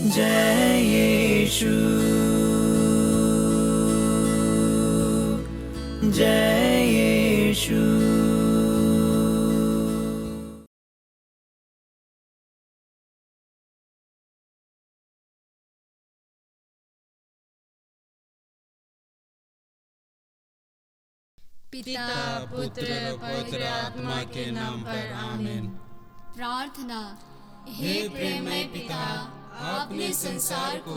जय यीशु, जय यीशु। पिता पुत्र पवित्र आत्मा के नाम पर आमीन। प्रार्थना। हे प्रेममय पिता, आपने संसार को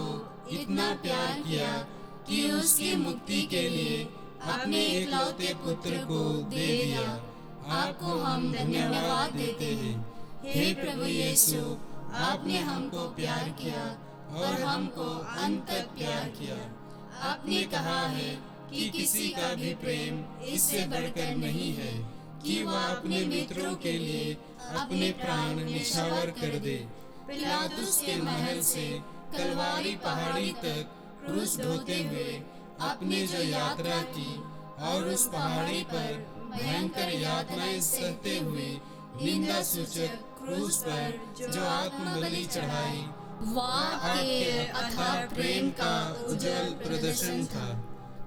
इतना प्यार किया कि उसकी मुक्ति के लिए अपने एकलौते पुत्र को दे दिया। आपको हम धन्यवाद देते हैं। हे प्रभु यीशु, आपने हमको प्यार किया और हमको अंत तक प्यार किया। आपने कहा है कि किसी का भी प्रेम इससे बढ़कर नहीं है कि वह अपने मित्रों के लिए अपने प्राण निछावर कर दे। पिलातुस के महल से कलवारी पहाड़ी तक क्रूस ढोते हुए आपने जो यात्रा की और उस पहाड़ी पर भयंकर यातनाएं सहते हुए निंदा सूचक क्रूस पर जो आत्मबलि चढ़ाई, वह आपके अथाह प्रेम का उज्जवल प्रदर्शन था।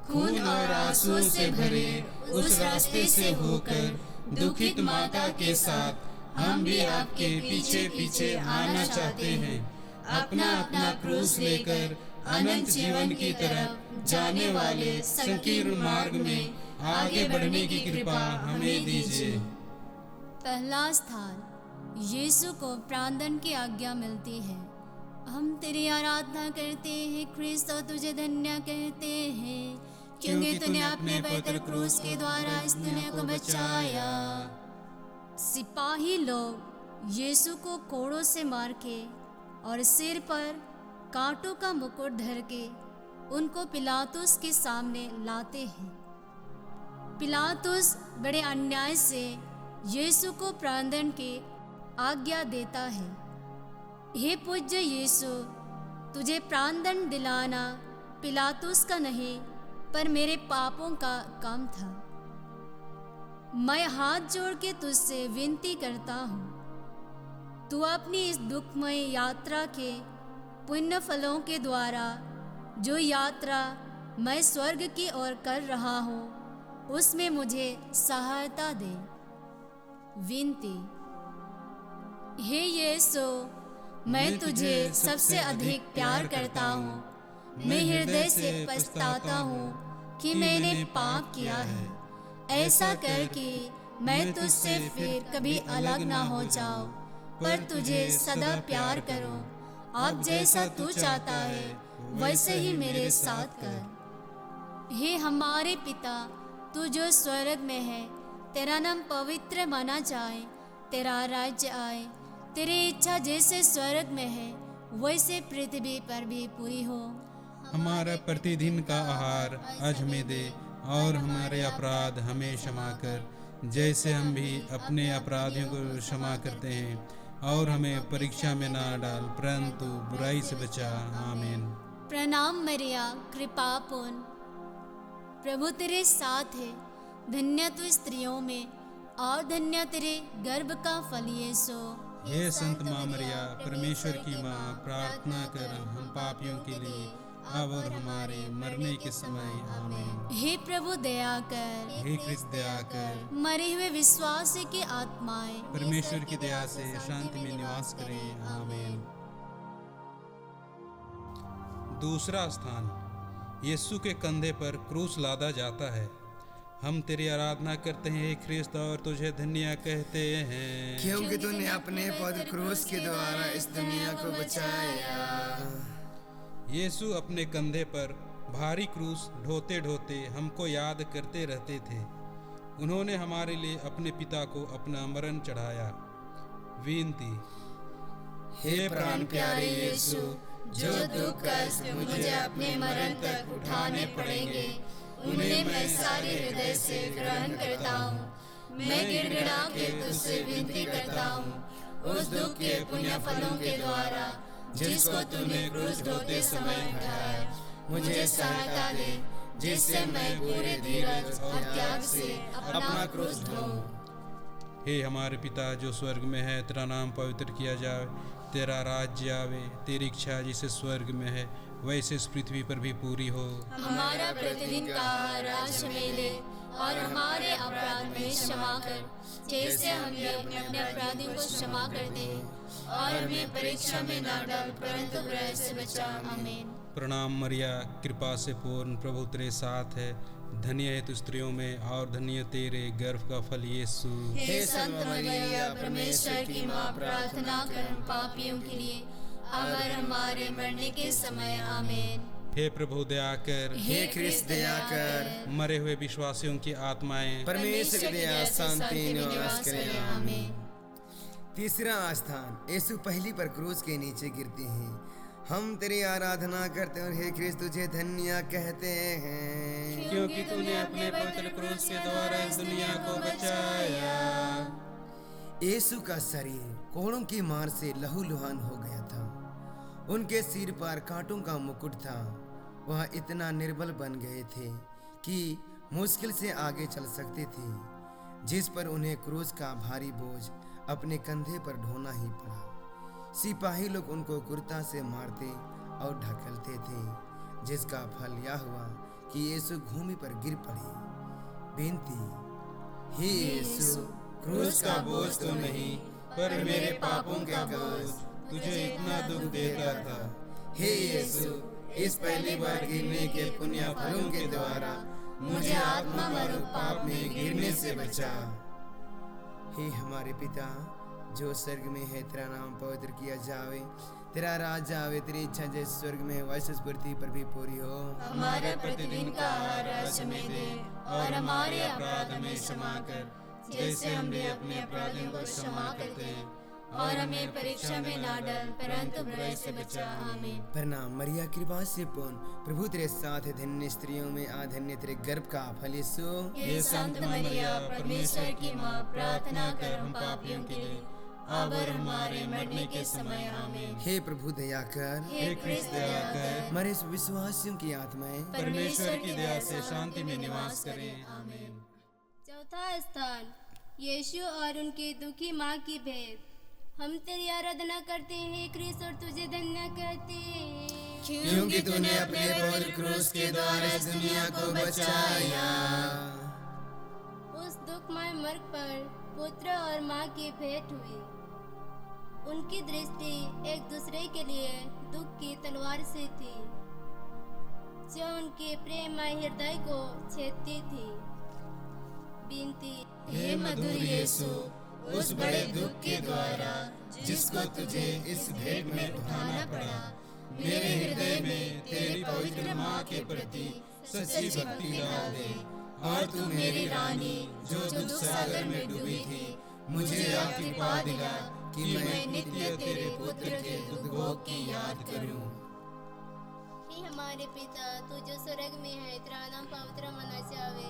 खून और आंसुओं से भरे उस रास्ते से होकर दुखित माता के साथ हम भी आपके पीछे पीछे आना चाहते हैं। अपना अपना क्रूस लेकर अनंत जीवन की तरफ जाने वाले संकीर्ण मार्ग में आगे बढ़ने की कृपा हमें दीजिए। पहला स्थान, यीशु को प्राणदान की आज्ञा मिलती है। हम तेरी आराधना करते हैं क्रिस्त, तुझे धन्य कहते हैं क्योंकि तूने अपने पवित्र क्रूस के द्वारा इस दुनिया को बचाया। सिपाही लोग यीशु को कोड़ों से मार के और सिर पर कांटों का मुकुट धर के उनको पिलातुस के सामने लाते हैं। पिलातुस बड़े अन्याय से यीशु को प्राणदान की आज्ञा देता है। हे पूज्य यीशु, तुझे प्राणदान दिलाना पिलातुस का नहीं पर मेरे पापों का काम था। मैं हाथ जोड़ के तुझसे विनती करता हूँ, तू अपनी इस दुखमय यात्रा के पुण्य फलों के द्वारा जो यात्रा मैं स्वर्ग की ओर कर रहा हूँ उसमें मुझे सहायता दे। विनती। हे यीशु, मैं तुझे सबसे अधिक प्यार करता हूँ। मैं हृदय से पछताता हूँ कि मैंने पाप किया है। ऐसा कर कि मैं तुझसे फिर कभी अलग ना हो जाऊं, पर तुझे सदा प्यार करूं। अब जैसा तू चाहता है वैसे ही मेरे साथ कर। हे हमारे पिता, तू जो स्वर्ग में है, तेरा नाम पवित्र माना जाए, तेरा राज्य आए, तेरी इच्छा जैसे स्वर्ग में है वैसे पृथ्वी पर भी पूरी हो। हमारा प्रतिदिन का आहार आज हमें दे और हमारे अपराध हमें क्षमा कर जैसे हम भी अपने अपराधियों को क्षमा करते हैं, और हमें परीक्षा में ना डाल परंतु बुराई से बचा। आमीन। प्रणाम मरिया, कृपा पूर्ण, प्रभु तेरे साथ है। धन्य तू स्त्रियों में और धन्य तेरे गर्भ का फल यीशु। हे संत माँ मरिया, परमेश्वर की माँ, प्रार्थना कर हम पापियों के लिए अब और हमारे मरने के समय। आमीन। हे प्रभु दया कर, हे कृष्ण दया कर। मरे हुए विश्वास की आत्माएं परमेश्वर की दया से शांति में निवास करें। आमीन। दूसरा स्थान, यीशु के कंधे पर क्रूस लादा जाता है। हम तेरी आराधना करते हैं हे ख्रिस्त और तुझे धन्य कहते हैं क्योंकि तूने अपने पवित्र क्रूस के द्वारा इस दुनिया को बचाया। यीशु अपने कंधे पर भारी क्रूस ढोते ढोते हमको याद करते रहते थे। उन्होंने हमारे लिए अपने पिता को अपना मरण चढ़ाया। विनती। हे प्राण प्यारे यीशु, जो दुख कष्ट मुझे अपने मरण तक उठाने पड़ेंगे उन्हें मैं सारे हृदय से ग्रहण करता हूँ। मैं गिड़गिड़ा के तुझसे विनती करता हूँ, उस दुख के पुण्य फलों के द्वारा जिसको तूने क्रूस ढोते समय उठाया, मुझे सहायता दे जिससे मैं पूरे धीरज और त्याग से अपना क्रूस ढोऊं। हे हमारे पिता जो स्वर्ग में है, तेरा नाम पवित्र किया जाए, तेरा राज्य आवे, तेरी इच्छा जैसे स्वर्ग में है वैसे इस पृथ्वी पर भी पूरी हो। हमारा प्रतिदिन का आहार आज हमें दे, और हमारे अपराध में क्षमा कर, जैसे हम भी अपने अपराधियों को क्षमा करते हैं, और हमें परीक्षा में न डाल, परंतु बुराई से बचा। आमीन। प्रणाम मरिया, कृपा से पूर्ण, प्रभु तेरे साथ है। धन्य है तू स्त्रियों में, और धन्य तेरे गर्भ का फल यीशु। हे संत मरिया, परमेश्वर की माँ, प्रार्थना कर हम पापियों के लिए, अगर हमारे मरने के समय। आमीन। हे प्रभु दया कर, हे ख्रिस्त दया कर, मरे हुए विश्वासियों की आत्माएं परमेश्वर की दया शांति निवास करें। आमीन। तीसरा स्थान, यीशु पहली पर क्रूस के नीचे गिरते हैं। हम तेरी आराधना करते हैं, हे ख्रिस्त तुझे धन्य कहते हैं, क्योंकि तूने अपने पवित्र क्रूस के द्वारा इस दुनिया को बचाया। यीशु का शरीर कोड़ों की मार से लहूलुहान हो गया था। उनके सिर पर कांटों का मुकुट था। वह इतना निर्बल बन गए थे कि मुश्किल से आगे चल सकते थे, जिस पर उन्हें क्रूस का भारी बोझ अपने कंधे पर ढोना ही पड़ा। सिपाही लोग उनको कुर्ता से मारते और ढकेलते थे, जिसका फल यह हुआ कि यीशु भूमि पर गिर पड़े। बेनती, हे यीशु, क्रूस का बोझ तो नहीं, पर मेरे पापों का बोझ तुझे इतना दुख देता था। हे यीशु, इस पहली बार गिरने के पुण्य फलों के द्वारा मुझे आत्मा मरूप पाप में गिरने से बचा। हे हमारे पिता जो स्वर्ग में है, तेरा नाम पवित्र किया जावे, तेरा राज्य आवे, तेरी इच्छा जैसे स्वर्ग में वैसे इस पृथ्वी पर भी पूरी हो। हमारा प्रतिदिन का आहार आज हमें दे, और हमारे अपराध हमें क्षमा कर, जैसे हम भी अपने अपराधियों को क्षमा करते हैं, और हमें परीक्षा में ना डाल, परंतु बुराई से बचा। आमीन। प्रणाम मरिया, कृपा से पूर्ण, प्रभु तेरे साथ है। धन्य स्त्रियों में धन्य तेरे गर्भ का फल यीशु। हे संत मरिया, परमेश्वर की माँ, प्रार्थना कर हम पापियों के लिए, अब और हमारे मरने के समय। आमीन। हे प्रभु दया कर, हे ख्रिस्त दया कर, मरे विश्वासियों की आत्माएं परमेश्वर की दया से शांति में निवास करें। आमीन। चौथा स्थान, यीशु और उनके दुखी माँ की भेंट। हम तेरी आराधना करते हैं ख्रिस्त, और तुझे धन्य कहते हैं, क्योंकि तूने अपने पवित्र क्रूस के द्वारा इस दुनिया को बचाया। उस दुखमय मार्ग पर पुत्र और माँ की भेंट हुई। उनकी दृष्टि एक दूसरे के लिए दुख की तलवार से थी, जो उनके प्रेममय हृदय को छेदती थी। विनती, हे मधुर यीशु, उस बड़े दुख के द्वारा जिसको तुझे इस भेंट में उठाना पड़ा, मेरे हृदय में तेरी पवित्र माँ के प्रति सच्ची भक्ति डाल दे, और तू मेरी रानी जो दुख सागर में डूबी थी, मुझे यह कृपा दिला कि मैं नित्य तेरे पुत्र के दुख भोग की याद करूं। हे हमारे पिता, तू जो स्वर्ग में है, तेरा नाम पवित्र मना जावे,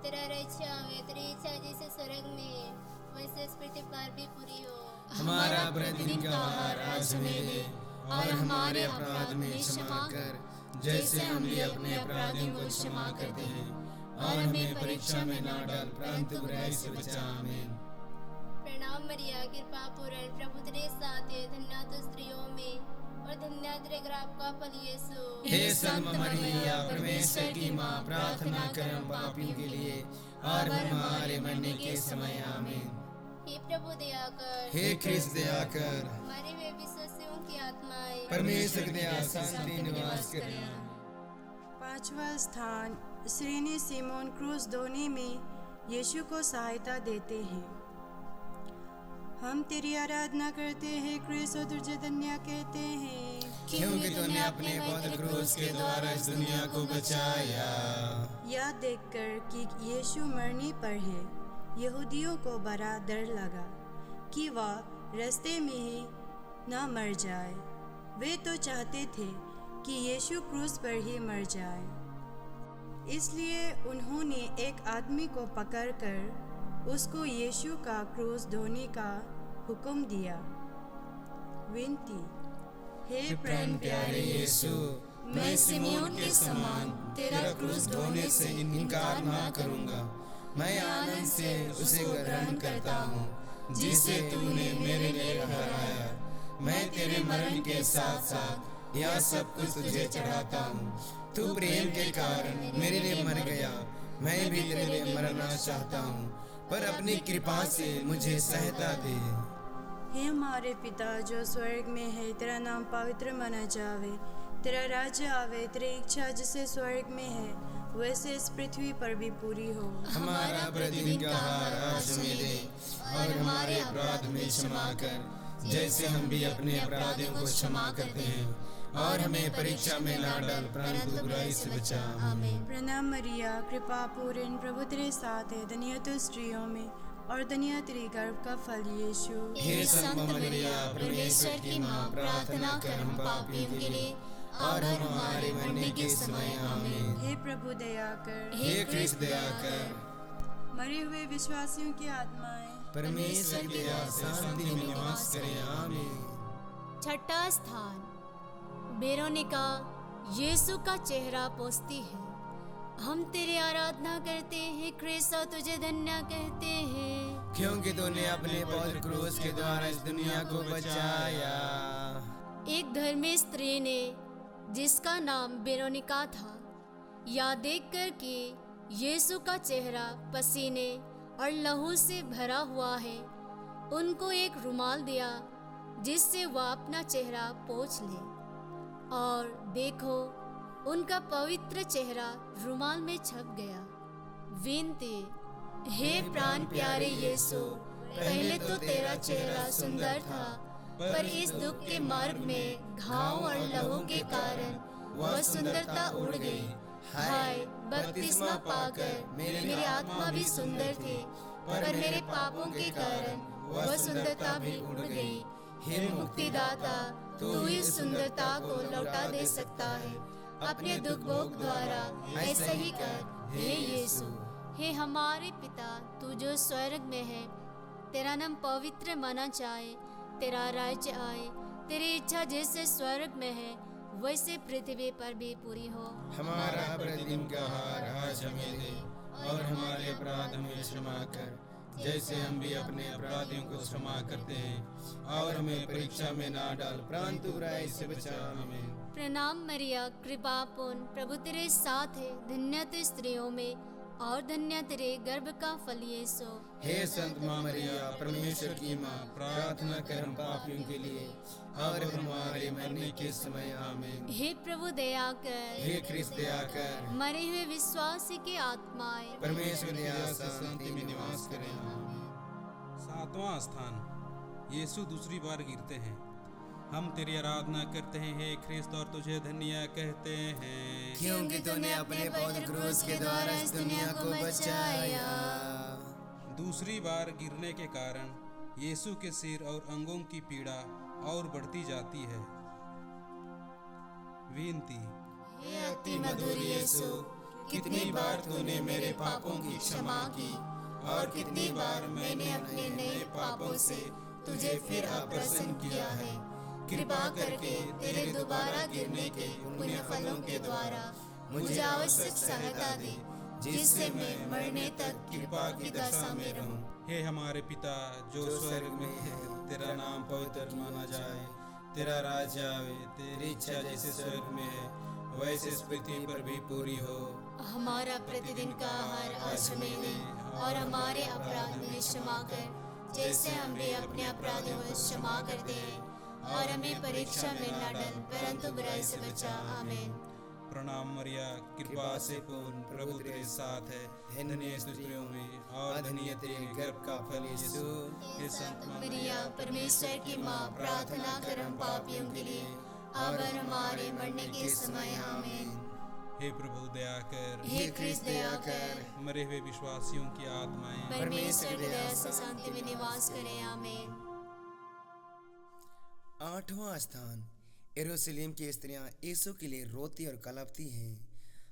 तेरा राज्य आवे, तेरी इच्छा जैसे स्वर्ग में है वैसे इस पृथ्वी पर भी पूरी हो। हमारा प्रतिदिन का आहार आज हमें दे, और हमारे अपराध में क्षमा कर, जैसे हम भी अपने अपराधियों को क्षमा करते हैं, और हमें परीक्षा में ना डाल, परंतु बुराई से बचा। आमीन। प्रणाम मरिया, कृपा पूर्ण, प्रभु तेरे साथ है। धन्य तू स्त्रियों में, और धन्य तेरे गर्भ का फल यीशु। हे संत मरिया, परमेश्वर की माँ, प्रार्थना कर हम पापियों के लिए, और हमारे मरने के समय। आमीन। हे प्रभु दया कर, हे ख्रिस्त दया कर, मरे हुए विश्वासियों की आत्माएं परमेश्वर की दया शांति निवास करें। पांचवा स्थान, श्रीनी सिमोन क्रूस ढोने में यीशु को सहायता देते हैं। हम तेरी आराधना करते हैं क्रिस्त, और तुझे धन्य कहते हैं, क्योंकि तूने अपने पवित्र क्रूस के द्वारा इस दुनिया को बचाया। यह देखकर कि यीशु मरने पर है, यहूदियों को बड़ा डर लगा कि वह रास्ते में ही न मर जाए। वे तो चाहते थे कि यीशु क्रूस पर ही मर जाए। इसलिए उन्होंने एक आदमी को पकड़कर उसको यीशु का क्रूस ढोने का हुक्म दिया। विनती, हे प्राण प्यारे यीशु, मैं सिमोन के समान तेरा क्रूस ढोने से इनकार ना करूँगा। मैं आनंद से उसे ग्रहण करता हूँ जिसे तूने मेरे लिए ठहराया। मैं तेरे मरण के साथ साथ यह सब कुछ तुझे चढ़ाता हूँ। तू प्रेम के कारण मेरे लिए मर गया, मैं भी तेरे लिए मरना चाहता हूँ, पर अपनी कृपा से मुझे सहायता दे। हे हमारे पिता जो स्वर्ग में है, तेरा नाम पवित्र माना जावे, तेरा राज्य आवे, तेरी इच्छा जैसे स्वर्ग में है वैसे इस पृथ्वी पर भी पूरी हो। हमारा प्रतिदिन का आहार आज हमें दे, और हमारे अपराध में क्षमा कर, जैसे हम भी अपने अपराधियों को क्षमा करते हैं, और हमें परीक्षा में ना डाल, परंतु बुराई से बचा। आमीन। प्रणाम मरिया, कृपा पूर्ण, प्रभु तेरे साथ है, धन्य तू स्त्रियों में और धन्य तेरे गर्भ का फल यीशु। हे संत मरिया, परमेश्वर की माँ, प्रार्थना कर हम पापियों के लिए और हमारे मरने के समय। आमीन। हे प्रभु दया कर, हे कृष्ण दया कर। मरे हुए विश्वासियों की आत्माएं परमेश्वर के यहाँ शांति में निवास करें। आमीन। छठा स्थान, वेरोनिका यीशु का चेहरा पोंछती है। हम तेरी आराधना करते हैं क्रिस्त, और तुझे धन्य कहते हैं, क्योंकि तूने अपने पवित्र क्रूस के द्वारा इस दुनिया को बचाया। एक धर्मी स्त्री ने जिसका नाम वेरोनिका था, यह देखकर कि यीशु का चेहरा पसीने और लहू से भरा हुआ है, उनको एक रुमाल दिया जिससे वह अपना चेहरा पोंछ ले। और देखो, उनका पवित्र चेहरा रुमाल में छप गया। विनती, हे प्राण प्यारे यीशु, पहले तो तेरा चेहरा सुंदर था, पर इस दुख के मार्ग में घाव और लहू के कारण वह सुंदरता उड़ गई। हाय, बपतिस्मा पाकर मेरी आत्मा भी सुंदर थी, पर मेरे पापों के कारण वह सुंदरता भी उड़ गई। हे मुक्तिदाता, तू इस सुंदरता को लौटा दे सकता है, अपने दुख भोग द्वारा ऐसा ही कर, हे यीशु। हे हमारे पिता, तू जो स्वर्ग में है, तेरा नाम पवित्र माना जाए, तेरा राज्य आए, तेरी इच्छा जैसे स्वर्ग में है वैसे पृथ्वी पर भी पूरी हो। हमारा प्रतिदिन का आहार आज हमें दे, और हमारे अपराध हमें क्षमा कर, जैसे हम भी अपने अपराधियों को क्षमा करते हैं, और हमें परीक्षा में ना डाल, परंतु बुराई से बचा। आमीन। प्रणाम मरिया, कृपा पूर्ण, प्रभु तेरे साथ है, धन्य तू स्त्रियों में और धन्य तेरे गर्भ का फल यीशु। हे संत माँ मरिया, परमेश्वर की माँ, प्रार्थना कर हम पापियों के लिए और हमारे मरने के समय। आमीन। हे प्रभु दया कर, हे कृष्ण दया कर। मरे हुए विश्वासी की आत्माएं परमेश्वर दया से शांति में निवास करें। सातवां स्थान, यीशु दूसरी बार गिरते हैं। हम तेरी आराधना करते हैं हे ख्रिस्त, और तुझे धन्य कहते हैं, क्योंकि तूने अपने पवित्र क्रूस के द्वारा इस दुनिया को बचाया। दूसरी बार गिरने के कारण यीशु के सिर और अंगों की पीड़ा और बढ़ती जाती है। विनती, हे अति मधुर यीशु, कितनी बार तूने मेरे पापों की क्षमा की, और कितनी बार मैंने अपने नए पापों से तुझे फिर अप्रसन्न किया है। कृपा करके तेरे दोबारा गिरने के पुण्य फलों के द्वारा मुझे आवश्यक सहायता दे, जिससे मैं मरने तक कृपा की दशा में रहूं। हे हमारे पिता जो स्वर्ग में है, तेरा नाम पवित्र माना जाए, तेरा राज्य आवे, तेरी इच्छा जैसे स्वर्ग में है वैसे इस पृथ्वी पर भी पूरी हो। हमारा प्रतिदिन का आहार आज हमें दे, और हमारे अपराध में क्षमा कर, जैसे हम भी अपने अपराधियों को क्षमा करते हैं, और हमें परीक्षा में न डाल, परंतु बुराई से बचा। आमीन। प्रणाम मरिया, कृपा से पूर्ण, प्रभु तेरे साथ है, धन्य स्त्रियों में और धन्य तेरे गर्भ का फल यीशु। हे संत मरिया, परमेश्वर की माँ, प्रार्थना कर हम पापियों के लिए, अब हमारे मरने के समय। आमीन। हे प्रभु दया कर, हे कृष्ण दया कर, मरे हुए विश्वासियों की आत्माएं परमेश्वर की दया से शांति में निवास करें। आमीन। आठवां स्थान, यरूशलेम की स्त्रियां यीशु के लिए रोती और कलपती हैं।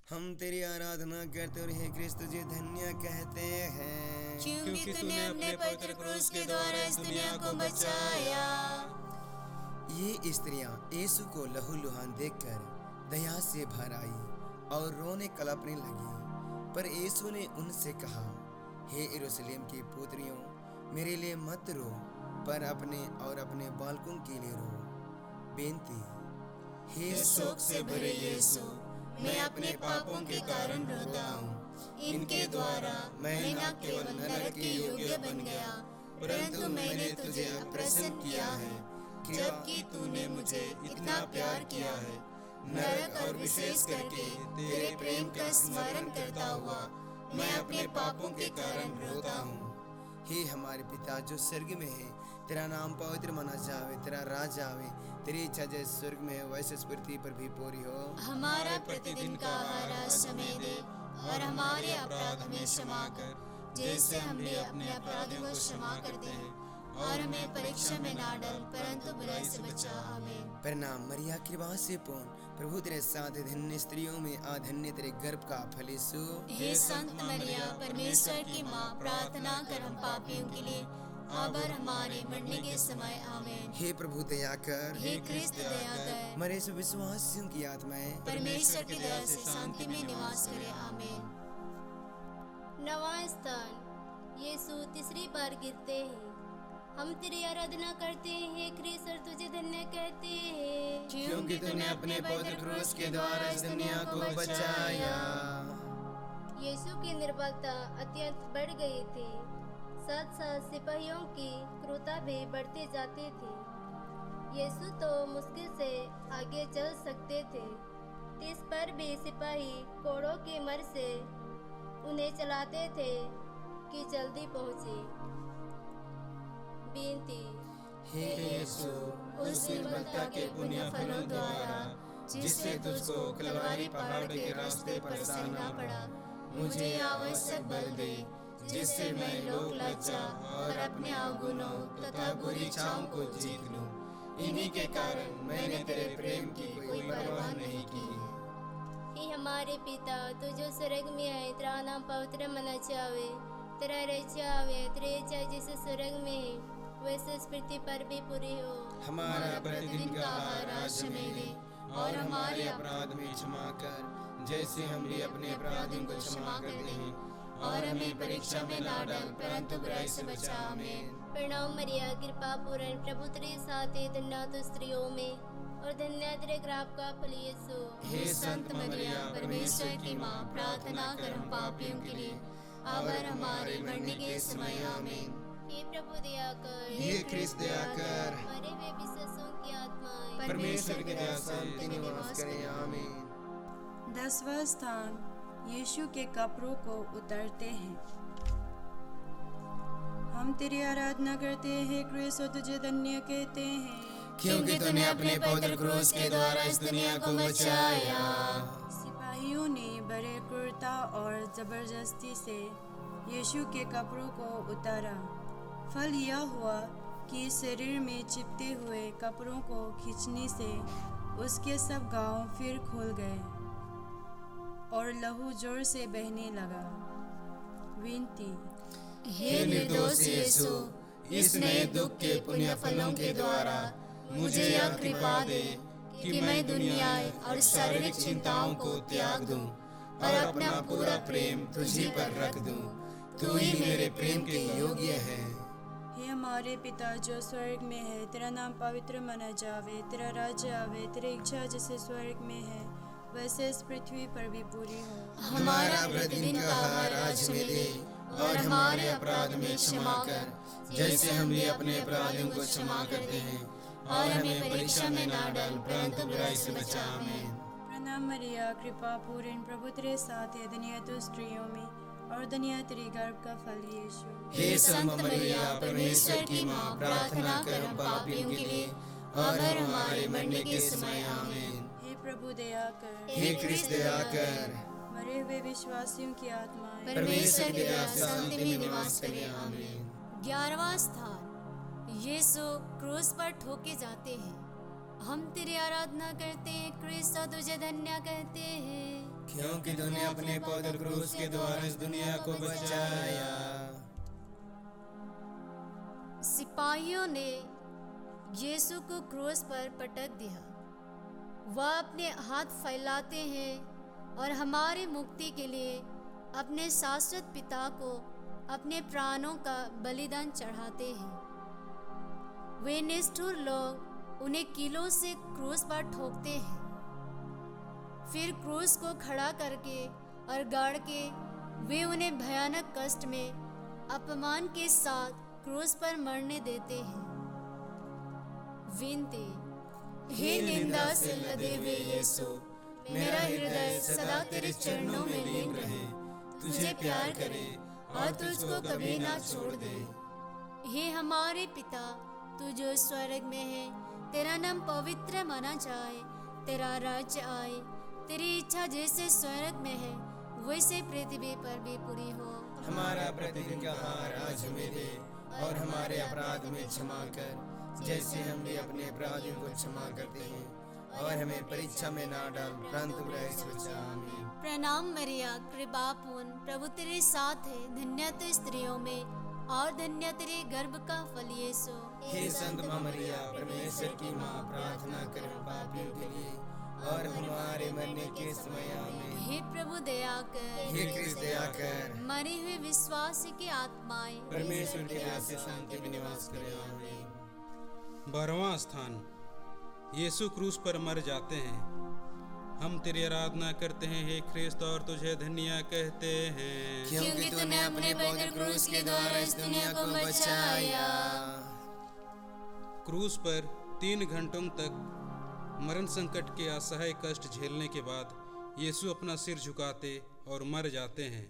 हम तेरी आराधना करते और हे कृष्ण तुझे धन्य कहते हैं, क्योंकि तूने अपने पवित्र क्रूस के द्वारा इस दुनिया को बचाया। ये स्त्रियां यीशु को लहूलुहान देखकर दया से भर आई और रोने कलपने लगी, पर यीशु ने उनसे कहा, हे यरूशलेम की पुत्रियों, मेरे लिए मत रो, पर अपने और अपने बालकों के लिए रो, बेनती। हे शोक से भरे यीशु, मैं अपने पापों के कारण रोता हूँ। इनके द्वारा मैं न केवल नरक के योग्य बन गया, परंतु मैंने तुझे अप्रसन्न किया है, जबकि तूने मुझे इतना प्यार किया है। नरक और विशेष करके तेरे प्रेम का स्मरण करता हुआ मैं अपने पापों के कारण रोता हूँ। हे हमारे पिता जो स्वर्ग में है, तेरा नाम पवित्र माना जावे, तेरा राज आवे, तेरी इच्छा जैसे स्वर्ग में है वैसे इस पृथ्वी पर भी पूरी हो। हमारा प्रतिदिन का आहार आज हमें दे, और हमारे अपराध हमें क्षमा कर, जैसे हम भी अपने अपराधियों को क्षमा करते हैं, और हमें परीक्षा में ना डाल, परंतु बुराई से बचा। आमीन। प्रणाम मरिया, कृपा से पूर्ण, प्रभु तेरे साथ है, धन्य स्त्रियों में आधन्य तेरे गर्भ का फल यीशु। हे संत मरिया, परमेश्वर की माँ, प्रार्थना कर हम पापियों के लिए, अब और हमारे मरने के समय। आमीन। हे प्रभु दया कर, हे कृष्ण दया कर, मरे सब विश्वासियों की आत्माएं परमेश्वर की दया से शांति में निवास करे। आमीन। नवां स्थान, यीशु तीसरी बार गिरते हैं। हम तेरी आराधना करते हैं क्रिस, और तुझे धन्य कहते हैं, क्योंकि तूने अपने पवित्र क्रूस के द्वारा इस दुनिया को बचाया। यीशु की निर्बलता अत्यंत बढ़ गई थी। साथ साथ सिपाहियों की क्रूरता भी बढ़ते जाते थे। यीशु तो मुश्किल से आगे चल सकते थे, इस पर भी सिपाही कोड़ों की मर से उन्हें चलाते थे कि जल्दी पहुँचे। बेनती। हे यीशु, उस निर्बलता के पुण्य फलों द्वारा जिससे तुझको कलवारी पहाड़ के रास्ते पर सहना पड़ा, मुझे आवश्यक बल दे, जिससे मैं लोक लज्जा और अपने अवगुणों तथा बुरी इच्छाओं को जीत लूं। इन्हीं के कारण मैंने तेरे प्रेम की कोई परवाह नहीं की। हे हमारे पिता, तू जो स्वर्ग में है, तेरा नाम पवित्र माना जावे, तेरा राज्य आवे, तेरी इच्छा जैसे स्वर्ग में है वैसे इस पृथ्वी पर भी पूरी हो। हमारा प्रतिदिन का आहार आज हमें दे, और हमारे अपराध में क्षमा कर, जैसे हम भी अपने अपराधियों को क्षमा करते हैं, और हमें परीक्षा में ना डाल, परंतु बुराई से बचा। आमीन। प्रणाम मरिया, कृपा पूर्ण, प्रभु तेरे साथ है, धन्य तू स्त्रियों में, और धन्य तेरे गर्भ का फल यीशु। हे संत मरिया, परमेश्वर की माँ, प्रार्थना कर हम पापियों के लिए, अब और हमारे मरने के समय। आमीन। हे प्रभु दया कर, हे कृष्ण दया कर, मरे हुए विश्वासों की आत्माएं परमेश्वर की दया से शांति में निवास करें। आमीन। 10वां स्थान, यीशु के कपड़ों को उतारते हैं। हम तेरी आराधना करते हैं क्रिस, और तुझे धन्य कहते हैं, क्योंकि तूने अपने पवित्र क्रूस के द्वारा इस दुनिया को बचाया। सिपाहियों ने बड़े क्रूरता और जबरदस्ती से यीशु के कपड़ों को उतारा। फल यह हुआ कि शरीर में चिपटे हुए कपड़ों को खींचने से उसके सब घाव फिर खुल गए और लहू जोर से बहने लगा। विनती। हे निर्दोष यीशु, इस नए दुख के पुण्य फलों के द्वारा मुझे यह कृपा दे कि मैं दुनिया और शारीरिक चिंताओं को त्याग दूं, और अपना पूरा प्रेम तुझी पर रख दूं। तू ही मेरे प्रेम के योग्य है। हे हमारे पिता जो स्वर्ग में है, तेरा नाम पवित्र माना जावे, तेरा राज्य आवे, तेरी इच्छा जैसे स्वर्ग में है वैसे इस पृथ्वी पर भी पूरी हो। हमारा प्रतिदिन का आहार आज हमें दे, और हमारे अपराध में क्षमा कर, जैसे हम भी अपने अपराधियों को क्षमा करते हैं, और हमें परीक्षा में ना डाल, परंतु बुराई से बचा। आमीन। प्रणाम मरिया, कृपा पूर्ण, प्रभु तेरे साथ है, धन्य तू स्त्रियों में, और धन्य तेरे गर्भ का फल यीशु। हे संत मरिया, परमेश्वर की माँ, प्रार्थना कर हम पापियों के लिए, और हमारे मरने के समय। आमीन। हे प्रभु दया कर, हे कृष्ण दया कर, मरे हुए विश्वासियों की आत्माएं परमेश्वर की दया से शांति में निवास करे। आमीन। 11वां स्थान, यीशु क्रूस पर ठोके जाते हैं। हम तेरी आराधना करते हैं क्रिस, और तुझे धन्य कहते हैं, क्योंकि तूने अपने पवित्र क्रूस के द्वारा इस दुनिया को बचाया। सिपाहियों ने यीशु को क्रूस पर पटक दिया। वह अपने हाथ फैलाते हैं और हमारी मुक्ति के लिए अपने शाश्वत पिता को अपने प्राणों का बलिदान चढ़ाते हैं। वे निष्ठुर लोग उन्हें कीलों से क्रूस पर ठोकते हैं। फिर क्रूस को खड़ा करके और गाड़ के वे उन्हें भयानक कष्ट में अपमान के साथ क्रूस पर मरने देते हैं। विनती, हे निंदा से लदे हुए यीशु, मेरा हृदय सदा तेरे चरणों में लीन रहे, तुझे प्यार करे और तुझको कभी ना छोड़ दे। हे हमारे पिता, तू जो स्वर्ग में है, तेरा नाम पवित्र माना जाए, तेरा राज्य आए, तेरी इच्छा जैसे स्वर्ग में है वैसे पृथ्वी पर भी पूरी हो। हमारा प्रतिदिन का आहार आज हमें दे और हमारे अपराध में क्षमा कर, जैसे हम भी अपने अपराधियों को क्षमा करते हैं, और हमें परीक्षा में ना डाल परंतु बुराई से बचा। आमीन। प्रणाम मरिया, कृपा पूर्ण, प्रभु तेरे साथ है, धन्य तू स्त्रियों में और धन्य तेरे गर्भ का फल यीशु। हे संत माँ मरिया, परमेश्वर की माँ, प्रार्थना कर पापियों के लिए और हमारे मरने के समय। आमीन। हे प्रभु दया कर, हे कृष्ण दया कर, मरे हुए विश्वास की आत्माएं परमेश्वर के राज्य से शांति में निवास करें। आमीन। 12वां स्थान, यीशु क्रूस पर मर जाते हैं। हम तेरी आराधना करते हैं हे ख्रिस्त, और तुझे धन्य कहते हैं, क्योंकि तूने अपने पवित्र क्रूस के द्वारा इस दुनिया को बचाया। क्रूस पर 3 घंटों तक मरण संकट के असहाय कष्ट झेलने के बाद यीशु अपना सिर झुकाते और मर जाते हैं।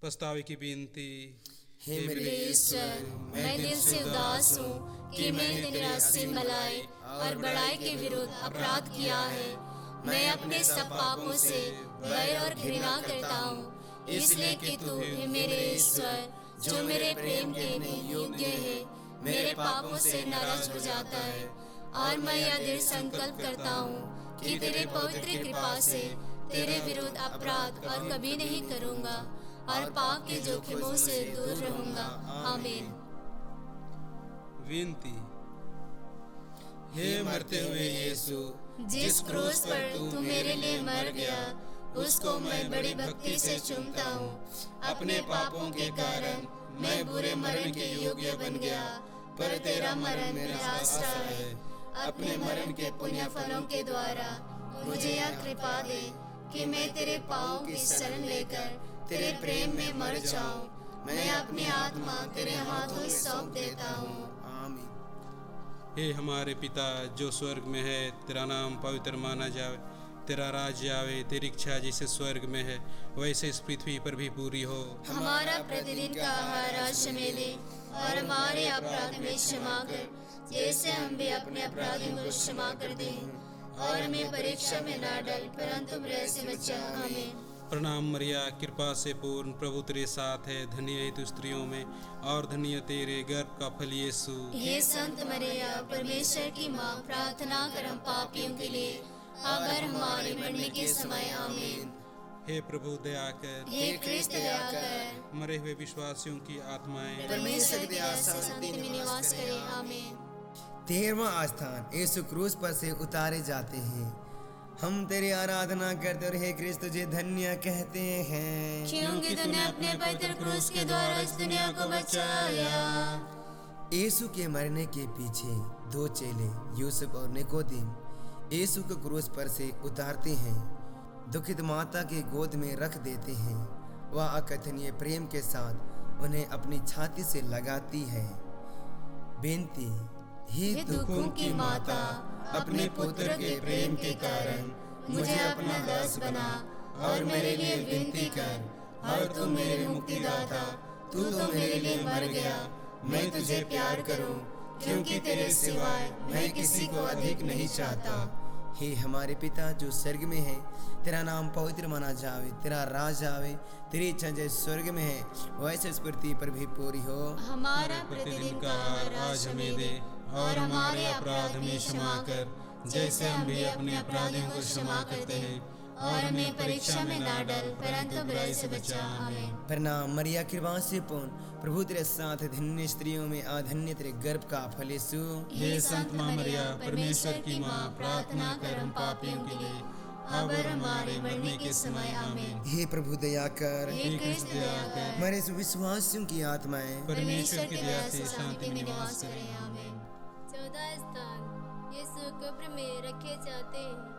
पछतावे की विनती। हे मेरे ईश्वर, मैं दिल से उदास हूँ कि मैंने तेरी रास्ते मलाई और बड़ाई के विरुद्ध अपराध किया है। मैं अपने सब पापों से बैर और घृणा करता हूँ, इसलिए कि तू हे मेरे ईश्वर, जो मेरे प्रेम के लिए योग्य है, मेरे पापों से नाराज हो जाता है। और मैं यह दृढ़ संकल्प करता हूँ कि तेरे पवित्र कृपा से तेरे विरुद्ध अपराध और कभी नहीं करूँगा और पाप के जोखिमों से दूर रहूँगा। आमीन। विनती। हे मरते हुए यीशु, जिस क्रूस पर तू मेरे लिए मर गया, उसको मैं बड़ी भक्ति से चूमता हूँ। अपने पापों के कारण मैं बुरे मरण के योग्य बन गया, पर तेरा मरण मेरा आसरा है। अपने मरण के पुण्य फलों के द्वारा मुझे यह कृपा दे कि मैं तेरे पाँव की शरण लेकर तेरे प्रेम में मर जाऊं। मैं अपनी आत्मा तेरे हाथों सौंप देता हूँ। आमीन। हे हमारे पिता जो स्वर्ग में है, तेरा नाम पवित्र माना जावे, तेरा राज्य आवे, तेरी इच्छा जैसे स्वर्ग में है वैसे इस पृथ्वी पर भी पूरी हो। हमारा प्रतिदिन का आहार आज हमें दे और हमारे अपराध में क्षमा कर, जैसे हम भी अपने अपराधियों को क्षमा करते हैं, और हमें परीक्षा में ना डाल परंतु बुराई से बचा। आमीन। प्रणाम मरिया, कृपा से पूर्ण, प्रभु तेरे साथ है, धन्य है तू स्त्रियों में और धन्य तेरे गर्भ का फल यीशु। हे संत मरिया, परमेश्वर की माँ, प्रार्थना कर हम पापियों के लिए अगर हमारे मरने के समय। आमीन। हे प्रभु दया कर, हे कृष्ण दया कर, मरे हुए विश्वासियों की आत्माएं परमेश्वर की दया से शांति में निवास करे। आमीन। 13वां स्थान, यीशु क्रूस पर से उतारे जाते हैं। हम तेरी आराधना करते और हे कृष्ण तुझे धन्य कहते हैं, क्योंकि तूने अपने पवित्र क्रूस के द्वारा इस दुनिया को बचाया। यीशु के मरने के पीछे 2 चेले यूसुफ और निकोदेम यीशु को क्रूस पर से उतारते हैं, दुखित माता के गोद में रख देते हैं। वह अकथनीय प्रेम के साथ उन्हें अपनी छाती से लगाती है। बेनती। हे दुखों की माता, अपने पुत्र के प्रेम के कारण मुझे अपना दास बना और मेरे लिए विनती कर, और तू मेरे मुक्तिदाता, तू तो मेरे लिए मर गया। मैं तुझे प्यार करूं, क्योंकि तेरे सिवाय मैं किसी को अधिक नहीं चाहता। हे हमारे पिता जो स्वर्ग में है, तेरा नाम पवित्र माना जावे, तेरा राज आवे, तेरी इच्छा जैसे स्वर्ग में है वैसे इस पृथ्वी पर भी पूरी हो। हमारा प्रतिदिन का आहार आज हमें दे और हमारे अपराध में क्षमा कर, जैसे हम भी अपने अपराधियों को क्षमा करते हैं, और हमें परीक्षा में ना डाल परंतु बुराई से बचा। आमीन। प्रणाम मरिया, कृपा से पूर्ण, प्रभु तेरे साथ है, धन्य स्त्रियों में आधन्य तेरे गर्भ का फल यीशु। हे संत माँ मरिया, परमेश्वर की माँ, प्रार्थना कर हम पापियों के लिए अब और हमारे मरने के समय आमीन। हे प्रभु दया कर, हे कृष्ण दया कर, हमारे विश्वासियों की आत्माएं परमेश्वर की दया से शांति में निवास करें। आमीन। 14 स्थान यीशु कब्र में रखे जाते हैं।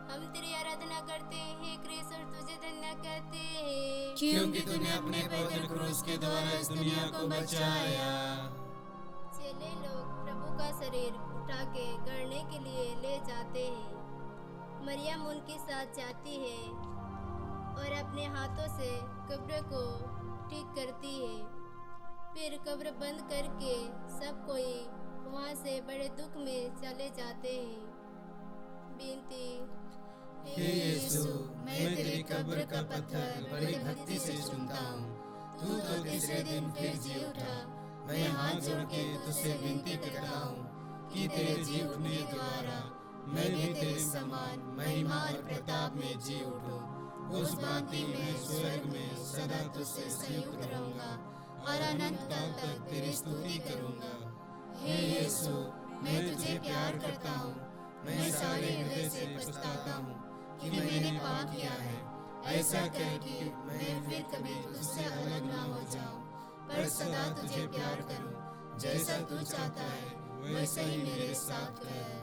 हम तेरी आराधना करते हैं हे कृष्ण, और तुझे धन्य कहते हैं क्योंकि तूने अपने पवित्र क्रूस के द्वारा इस दुनिया को बचाया। चेले लोग प्रभु का शरीर उठा के गड़ने के लिए ले जाते हैं। मरियम उनके साथ जाती है और अपने हाथों से कब्र को ठीक करती है। फिर कब्र बंद करके सब कोई वहाँ से बड़े दुख में चले जाते हैं। विनती, हे यीशु, मैं तेरी कब्र का पत्थर बड़ी भक्ति से चूमता हूँ। तू तो तीसरे दिन फिर जी उठा। मैं हाथ जोड़ के तुझसे विनती करता हूँ कि तेरे जी उठने द्वारा मैं भी तेरे समान महिमा और प्रताप में जी उठूं। उस भांति मैं स्वर्ग में सदा तुझसे संयुक्त रहूंगा और अनंत काल तक तेरी स्तुति करूंगा। हे यीशु, मैं तुझे प्यार करता हूँ। मैं सारे हृदय से पछताता हूँ कि मैंने पाप किया है। ऐसा कर कि मैं फिर कभी तुझसे अलग ना हो जाऊं, पर सदा तुझे प्यार करूं। जैसा तू चाहता है वैसा ही मेरे साथ कर।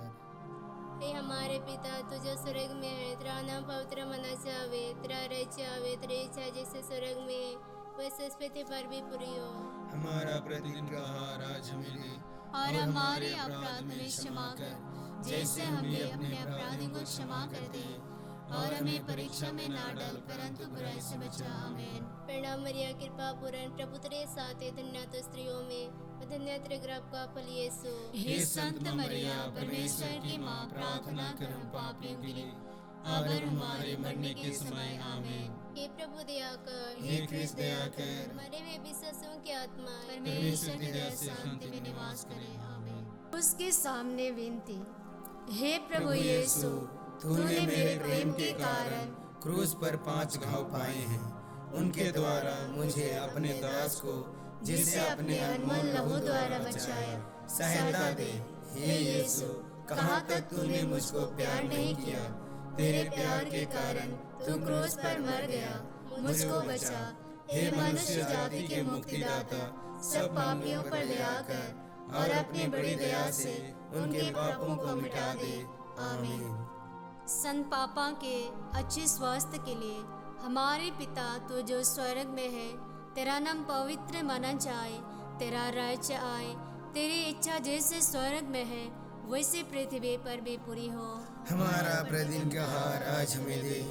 हे हमारे पिता, तू जो स्वर्ग में है, तेरा नाम पवित्र मना जावे, तेरा राज्य आवे, तेरी इच्छा जैसे स्वर्ग में है वैसे इस पृथ्वी पर भी पूरी हो। हमारा प्रतिदिन का आहार आज हमें दे, और हमारे अपराध में क्षमा कर, जैसे हम भी अपने अपराधियों को क्षमा करते हैं। और हमें परीक्षा में ना डाल, परंतु बुराई से बचा। आमीन। प्रणाम मरिया, कृपा पूर्ण, प्रभु तेरे साथ है, धन्य तू स्त्रियों में और धन्य तेरे गर्भ का फल यीशु। हे संत मरिया, परमेश्वर की माँ, प्रार्थना कर हम पापियों के लिए, अब और हमारे मरने के समय। आमीन। हे प्रभु दया कर, हे कृष्ण दया कर, मरे हुए विश्वासियों की आत्मा परमेश्वर की दया से शांति में निवास करे। आमीन। उसके सामने विनती, हे प्रभु यीशु, तूने मेरे प्रेम के कारण क्रूस पर 5 घाव पाए हैं। उनके द्वारा मुझे अपने दास को, जिसे अपने अनमोल लहू द्वारा बचाया, सहायता दे। हे यीशु, कहाँ तक तूने मुझको प्यार नहीं किया? तेरे प्यार के कारण तू क्रूस पर मर गया, मुझको बचा। हे मनुष्य जाति के मुक्तिदाता, सब पापियों पर दया कर और अपनी बड़ी दया से उनके पापों को मिटा दे। आमीन। संत पापा के अच्छे स्वास्थ्य के लिए हमारे पिता तू जो स्वर्ग में है, तेरा नाम पवित्र माना जाए, तेरा राज्य आए, तेरी इच्छा जैसे स्वर्ग में है वैसे पृथ्वी पर भी पूरी हो। हमारा प्रतिदिन का आहार आज हमें दे,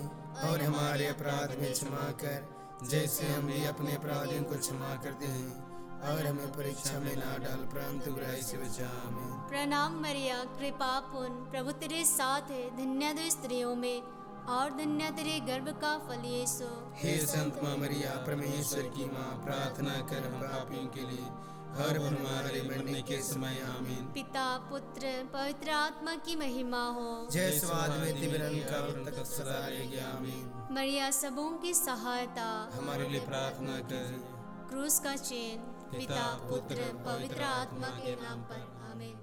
और हमारे अपराध में क्षमा कर, जैसे हम भी अपने अपराधियों को क्षमा करते हैं। और हमें परीक्षा में ना डाल, परंतु बुराई से बचा। आमीन। प्रणाम मरिया, कृपा पूर्ण, प्रभु तेरे साथ है, धन्य तू स्त्रियों में और धन्य तेरे गर्भ का फल यीशु। हे संत माँ मरिया, परमेश्वर की माँ, प्रार्थना कर हम पापियों के लिए, और हमारे मरने के समय। आमीन। पिता, पुत्र, पवित्र आत्मा की महिमा हो, जय स्वाद में तिबरन का तक सदा रहेगी। आमीन। मरिया सबों की सहायता, हमारे लिए प्रार्थना कर। क्रूस का चैन, पिता, पुत्र, पवित्र आत्मा के नाम पर। आमीन।